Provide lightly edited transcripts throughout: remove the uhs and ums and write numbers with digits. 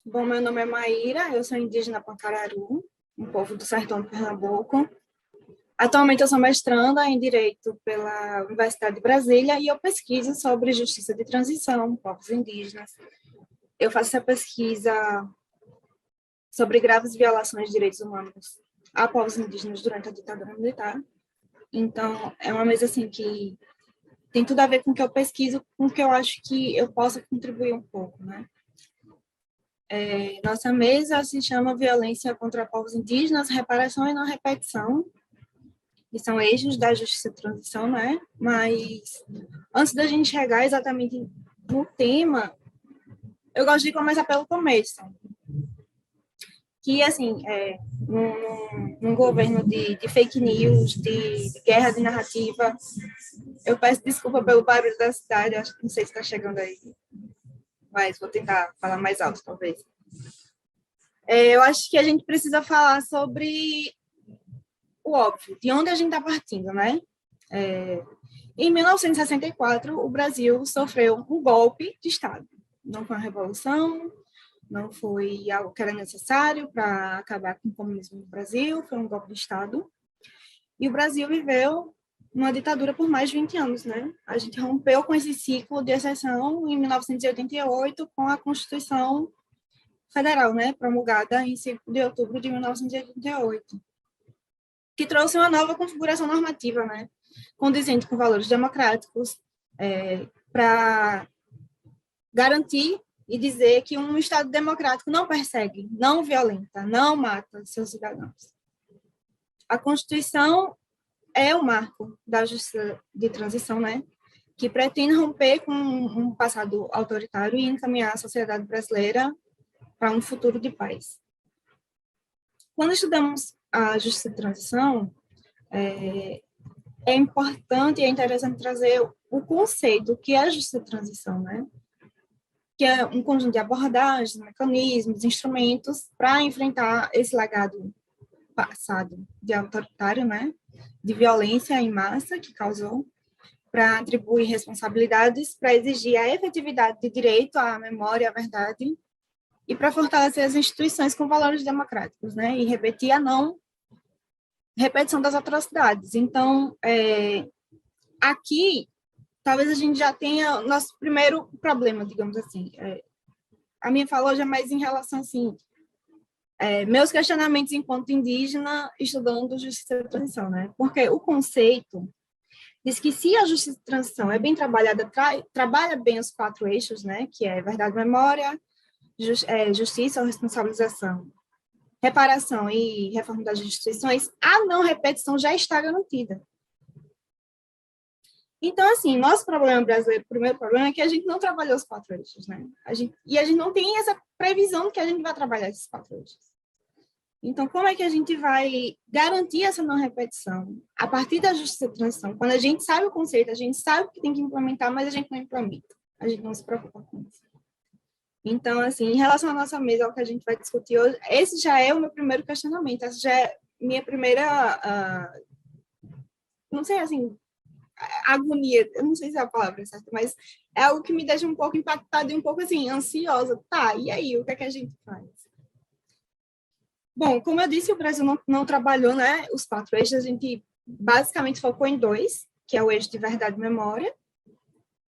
Bom, meu nome é Maíra, eu sou indígena Pancararu, um povo do sertão de Pernambuco. Atualmente eu sou mestranda em Direito pela Universidade de Brasília e eu pesquiso sobre justiça de transição, povos indígenas. Eu faço essa pesquisa sobre graves violações de direitos humanos a povos indígenas durante a ditadura militar. Então, é uma mesa assim que tem tudo a ver com o que eu pesquiso, com o que eu acho que eu possa contribuir um pouco, né? Nossa mesa se chama Violência contra Povos Indígenas, Reparação e Não Repetição, que são eixos da justiça de transição, né? Mas antes da gente chegar exatamente no tema, eu gosto de começar pelo começo, que, assim, num governo de fake news, de guerra de narrativa, eu peço desculpa pelo barulho da cidade, acho que não sei se está chegando aí, mas vou tentar falar mais alto, talvez. Eu acho que a gente precisa falar sobre o óbvio, de onde a gente está partindo, né? Em 1964, o Brasil sofreu um golpe de Estado. Não foi uma revolução, não foi algo que era necessário para acabar com o comunismo no Brasil, foi um golpe de Estado. E o Brasil viveu uma ditadura por mais de 20 anos, né? A gente rompeu com esse ciclo de exceção em 1988 com a Constituição Federal, né, promulgada em 5 de outubro de 1988, que trouxe uma nova configuração normativa, né, condizente com valores democráticos, para garantir e dizer que um Estado democrático não persegue, não violenta, não mata seus cidadãos. A Constituição é o marco da justiça de transição, né, que pretende romper com um passado autoritário e encaminhar a sociedade brasileira para um futuro de paz. Quando estudamos a justiça de transição, é importante e é interessante trazer o conceito que é a justiça de transição, né? Que é um conjunto de abordagens, mecanismos, instrumentos para enfrentar esse legado passado de autoritário, né? De violência em massa que causou, para atribuir responsabilidades, para exigir a efetividade de direito à memória, à verdade, e para fortalecer as instituições com valores democráticos, né? E repetir a não repetição das atrocidades. Então, aqui, talvez a gente já tenha o nosso primeiro problema, digamos assim. A minha fala hoje é mais em relação, assim, meus questionamentos enquanto indígena estudando justiça de transição, né? Porque o conceito diz que se a justiça de transição é bem trabalhada, trabalha bem os 4 eixos, né? Que é verdade, memória, justiça ou responsabilização, reparação e reforma das instituições, a não repetição já está garantida. Então, assim, nosso problema brasileiro, o primeiro problema é que a gente não trabalhou os 4 eixos, né? A gente não tem essa previsão que a gente vai trabalhar esses 4 eixos. Então, como é que a gente vai garantir essa não repetição? A partir da justiça de transição, quando a gente sabe o conceito, a gente sabe que tem que implementar, mas a gente não implementa. A gente não se preocupa com isso. Então, assim, em relação à nossa mesa, ao que a gente vai discutir hoje, esse já é o meu primeiro questionamento, essa já é minha primeira, não sei, assim, agonia, eu não sei se é a palavra certa, mas é algo que me deixa um pouco impactada e um pouco, assim, ansiosa. Tá, e aí, o que é que a gente faz? Bom, como eu disse, o Brasil não trabalhou, né, os 4 eixos, a gente basicamente focou em 2, que é o eixo de verdade e memória,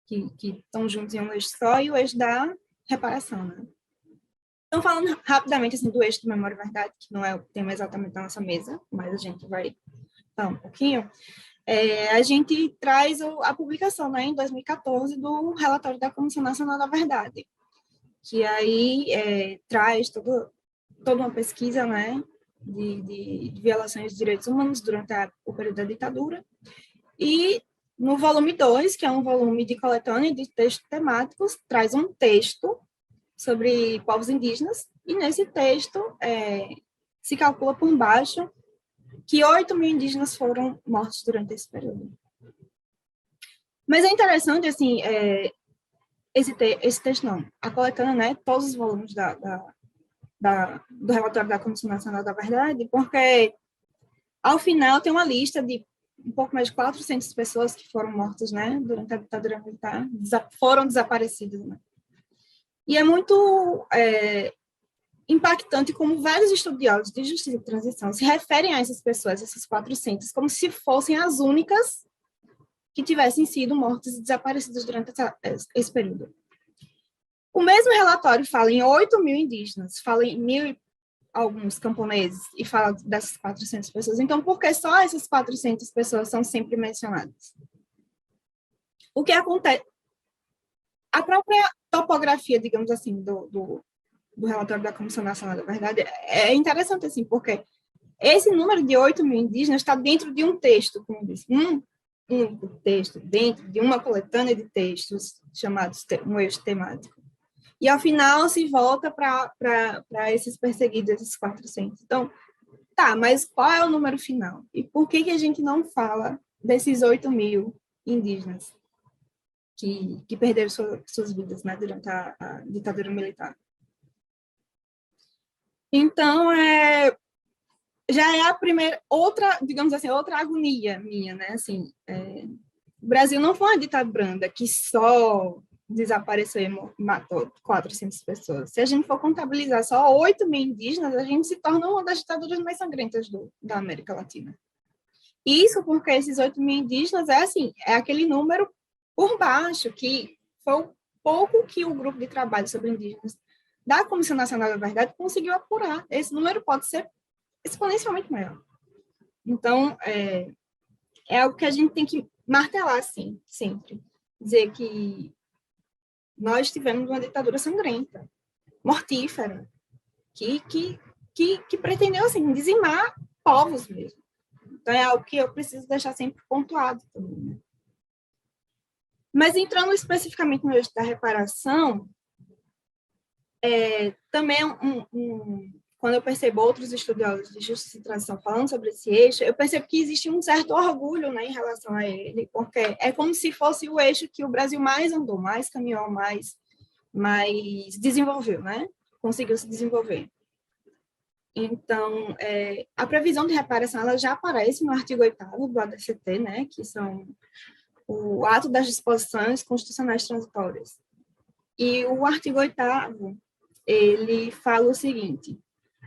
que estão juntos em um eixo só, e o eixo da reparação, né? Então, falando rapidamente assim, do eixo de memória e verdade, que não é o tema exatamente da nossa mesa, mas a gente vai falar um pouquinho, a gente traz a publicação, né, em 2014, do relatório da Comissão Nacional da Verdade, que aí traz toda uma pesquisa, né, de violações de direitos humanos durante o período da ditadura, e no volume 2, que é um volume de coletânea de textos temáticos, traz um texto sobre povos indígenas, e nesse texto se calcula por baixo que 8 mil indígenas foram mortos durante esse período. Mas é interessante, assim, esse texto não, a coletânea, né, todos os volumes do relatório da Comissão Nacional da Verdade, porque ao final tem uma lista de um pouco mais de 400 pessoas que foram mortas, né, durante a ditadura militar, foram desaparecidas, né. E é muito impactante como vários estudiosos de justiça e transição se referem a essas pessoas, essas 400, como se fossem as únicas que tivessem sido mortas e desaparecidas durante esse período. O mesmo relatório fala em 8.000 indígenas, fala em 1.000 alguns camponeses e fala dessas 400 pessoas. Então, por que só essas 400 pessoas são sempre mencionadas? O que acontece? A própria topografia, digamos assim, do relatório da Comissão Nacional da Verdade é interessante, assim, porque esse número de 8.000 indígenas está dentro de um texto, como disse, um único texto, dentro de uma coletânea de textos chamados um eixo temático. E, ao final, se volta para esses perseguidos, esses 400. Então, tá, mas qual é o número final? E por que a gente não fala desses 8.000 indígenas que perderam suas vidas, né, durante a ditadura militar? Então, já é a primeira, outra, digamos assim, outra agonia minha, né? Assim, o Brasil não foi uma ditadura branda que só desapareceu e matou 400 pessoas. Se a gente for contabilizar só 8.000 indígenas, a gente se torna uma das ditaduras mais sangrentas da América Latina. Isso porque esses 8.000 indígenas é aquele número por baixo, que foi o pouco que o grupo de trabalho sobre indígenas da Comissão Nacional da Verdade conseguiu apurar. Esse número pode ser exponencialmente maior. Então, é algo que a gente tem que martelar, assim, sempre. Dizer que nós tivemos uma ditadura sangrenta, mortífera, que pretendeu, assim, dizimar povos mesmo. Então, é algo que eu preciso deixar sempre pontuado também, né? Mas, entrando especificamente no eixo da reparação, também quando eu percebo outros estudiosos de justiça e transição falando sobre esse eixo, eu percebo que existe um certo orgulho, né, em relação a ele, porque é como se fosse o eixo que o Brasil mais andou, mais caminhou, mais desenvolveu, né? Conseguiu se desenvolver. Então, a previsão de reparação ela já aparece no artigo 8º do ADCT, né, que são o ato das disposições constitucionais transitórias. E o artigo 8º, ele fala o seguinte: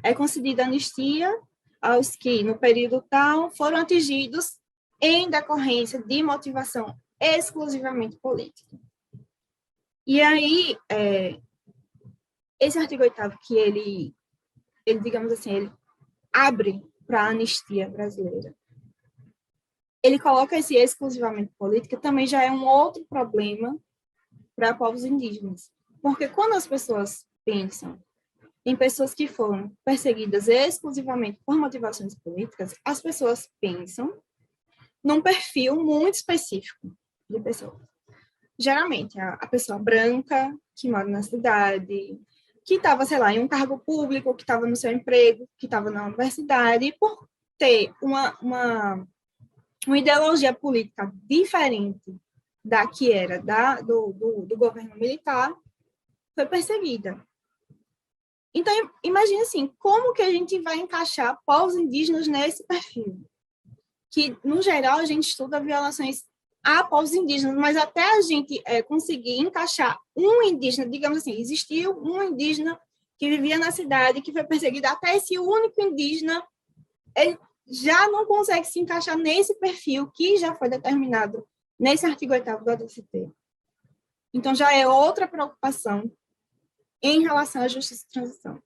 é concedida anistia aos que, no período tal, foram atingidos em decorrência de motivação exclusivamente política. E aí, esse artigo 8º, que ele, digamos assim, ele abre para a anistia brasileira, ele coloca esse exclusivamente política, também já é um outro problema para povos indígenas. Porque quando as pessoas pensam em pessoas que foram perseguidas exclusivamente por motivações políticas, as pessoas pensam num perfil muito específico de pessoa. Geralmente, a pessoa branca, que mora na cidade, que estava, sei lá, em um cargo público, que estava no seu emprego, que estava na universidade, e por ter uma ideologia política diferente da que era do governo militar, foi perseguida. Então, imagine assim, como que a gente vai encaixar povos indígenas nesse perfil? Que, no geral, a gente estuda violações a povos indígenas, mas até a gente conseguir encaixar um indígena, digamos assim, existiu um indígena que vivia na cidade, que foi perseguido, até esse único indígena, ele já não consegue se encaixar nesse perfil que já foi determinado nesse artigo 8º do ADCT. Então, já é outra preocupação em relação à justiça de transição.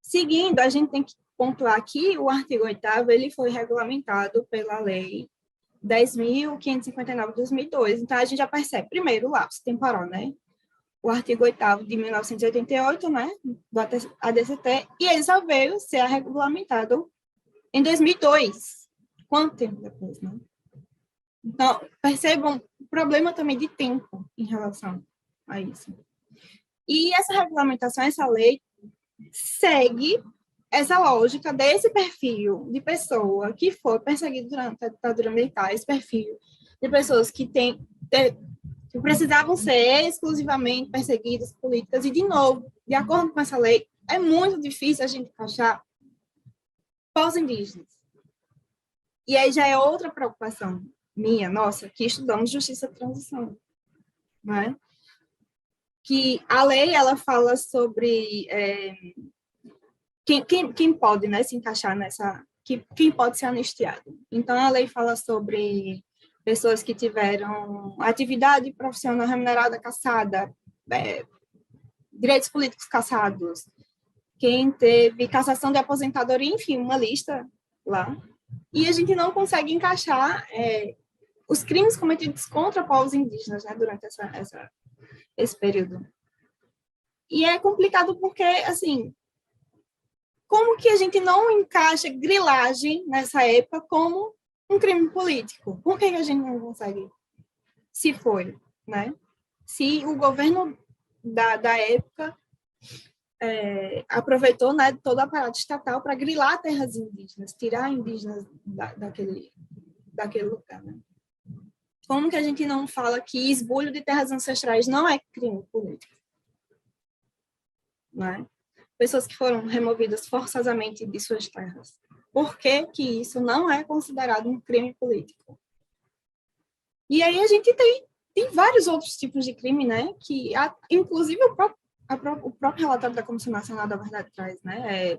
Seguindo, a gente tem que pontuar que o artigo 8º ele foi regulamentado pela Lei 10.559 de 2002. Então, a gente já percebe, primeiro, o lapso temporal, né? O artigo 8º de 1988, né, do ADCT, e ele só veio ser regulamentado em 2002. Quanto tempo depois, né? Então, percebam o problema também de tempo em relação a isso. E essa regulamentação, essa lei, segue essa lógica desse perfil de pessoa que foi perseguida durante a ditadura militar, esse perfil de pessoas que precisavam ser exclusivamente perseguidas políticas, e, de novo, de acordo com essa lei, é muito difícil a gente encaixar pós-indígenas. E aí já é outra preocupação minha, nossa, que estudamos justiça de transição, né? que a lei ela fala sobre quem pode, né, se encaixar nessa, quem pode ser anistiado. Então, a lei fala sobre pessoas que tiveram atividade profissional remunerada cassada, direitos políticos cassados, quem teve cassação de aposentadoria, enfim, uma lista lá. E a gente não consegue encaixar os crimes cometidos contra povos indígenas, né, durante esse período. E é complicado porque, assim, como que a gente não encaixa grilagem nessa época como um crime político? Por que a gente não consegue? Se foi, né? Se o governo da época aproveitou, né, todo o aparato estatal para grilar terras indígenas, tirar indígenas daquele lugar, né? Como que a gente não fala que esbulho de terras ancestrais não é crime político? Né? Pessoas que foram removidas forçosamente de suas terras. Por que que isso não é considerado um crime político? E aí a gente tem vários outros tipos de crime, né? Que, inclusive, o próprio relatório da Comissão Nacional da Verdade traz, né?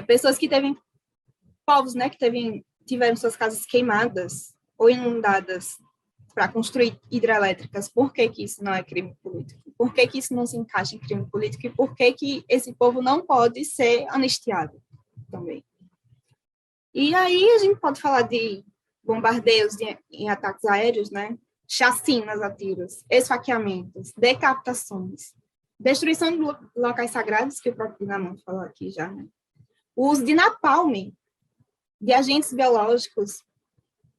Pessoas que povos, né? Que tiveram suas casas queimadas ou inundadas para construir hidrelétricas. Por que que isso não é crime político? Por que que isso não se encaixa em crime político? E por que que esse povo não pode ser anistiado também? E aí a gente pode falar de bombardeios em ataques aéreos, né? Chacinas a tiros, esfaqueamentos, decapitações, destruição de locais sagrados, que o próprio Dinamão falou aqui já, né? O uso de napalm, de agentes biológicos.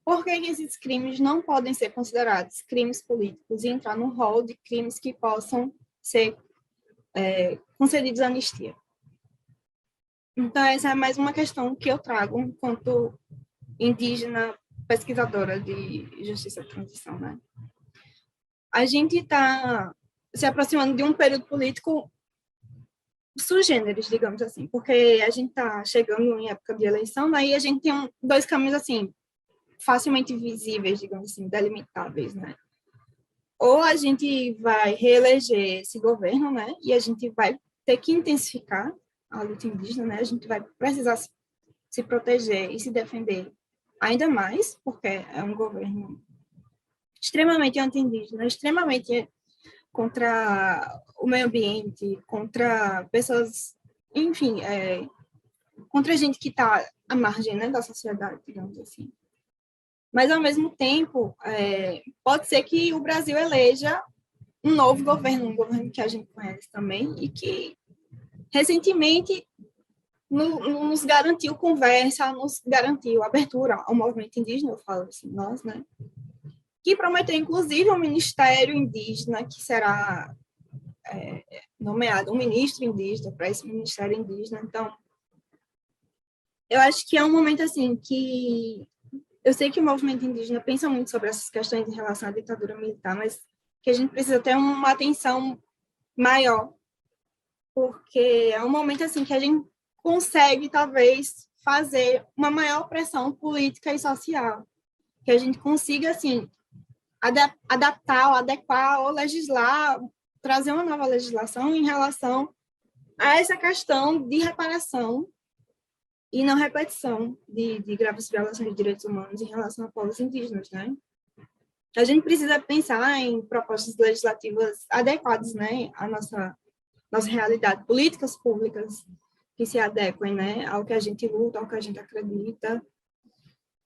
Por que esses crimes não podem ser considerados crimes políticos e entrar no rol de crimes que possam ser concedidos anistia? Então, essa é mais uma questão que eu trago enquanto indígena pesquisadora de justiça e transição, né? A gente está se aproximando de um período político sui generis, digamos assim, porque a gente está chegando em época de eleição, né? E a gente tem dois caminhos, assim, facilmente visíveis, digamos assim, delimitáveis, né? Ou a gente vai reeleger esse governo, né? E a gente vai ter que intensificar a luta indígena, né? A gente vai precisar se proteger e se defender ainda mais, porque é um governo extremamente anti-indígena, extremamente contra o meio ambiente, contra pessoas, enfim, contra gente que está à margem, né, da sociedade, digamos assim. Mas, ao mesmo tempo, pode ser que o Brasil eleja um novo governo, um governo que a gente conhece também, e que, recentemente, nos garantiu conversa, nos garantiu abertura ao movimento indígena, eu falo assim, nós, né? Que prometeu, inclusive, um ministério indígena, que será nomeado um ministro indígena para esse ministério indígena. Então, eu acho que é um momento, assim, que eu sei que o movimento indígena pensa muito sobre essas questões em relação à ditadura militar, mas que a gente precisa ter uma atenção maior, porque é um momento assim que a gente consegue talvez fazer uma maior pressão política e social, que a gente consiga assim adaptar, ou adequar, ou legislar, trazer uma nova legislação em relação a essa questão de reparação e não repetição de graves violações de direitos humanos em relação a povos indígenas, né? A gente precisa pensar em propostas legislativas adequadas, né, à nossa realidade, políticas públicas que se adequem, né, ao que a gente luta, ao que a gente acredita.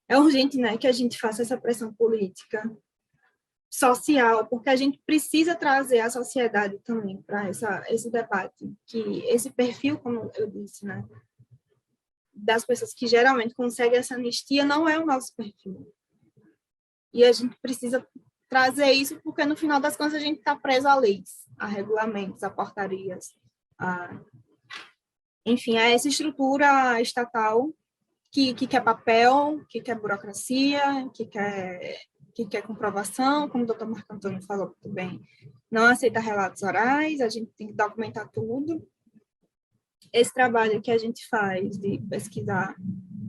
É urgente, né, que a gente faça essa pressão política, social, porque a gente precisa trazer a sociedade também para esse debate, que esse perfil, como eu disse, né, das pessoas que geralmente conseguem essa anistia não é o nosso perfil. E a gente precisa trazer isso porque, no final das contas, a gente está preso a leis, a regulamentos, a portarias, enfim, a essa estrutura estatal que quer papel, que quer burocracia, que quer comprovação, como o doutor Marco Antônio falou muito bem, não aceita relatos orais, a gente tem que documentar tudo. Esse trabalho que a gente faz de pesquisar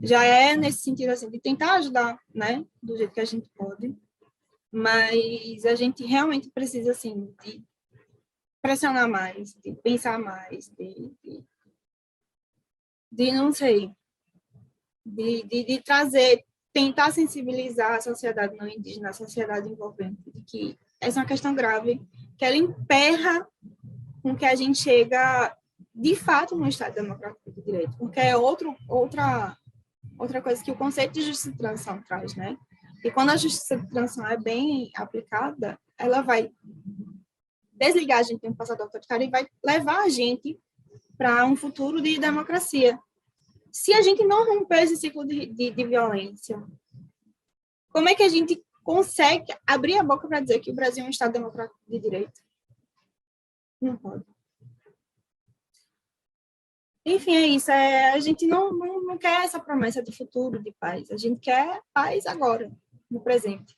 já é nesse sentido assim, de tentar ajudar, né, do jeito que a gente pode, mas a gente realmente precisa assim de pressionar mais, de pensar mais, de não sei, de trazer, tentar sensibilizar a sociedade não indígena, a sociedade envolvente, de que essa é uma questão grave, que ela emperra com que a gente chega, de fato, no Estado Democrático de Direito, porque é outra coisa que o conceito de justiça de transição traz, né? E quando a justiça de transição é bem aplicada, ela vai desligar a gente de um passado autoritário e vai levar a gente para um futuro de democracia. Se a gente não romper esse ciclo de violência, como é que a gente consegue abrir a boca para dizer que o Brasil é um Estado democrático de direito? Não pode. Enfim, é isso. A gente não quer essa promessa de futuro, de paz. A gente quer paz agora, no presente.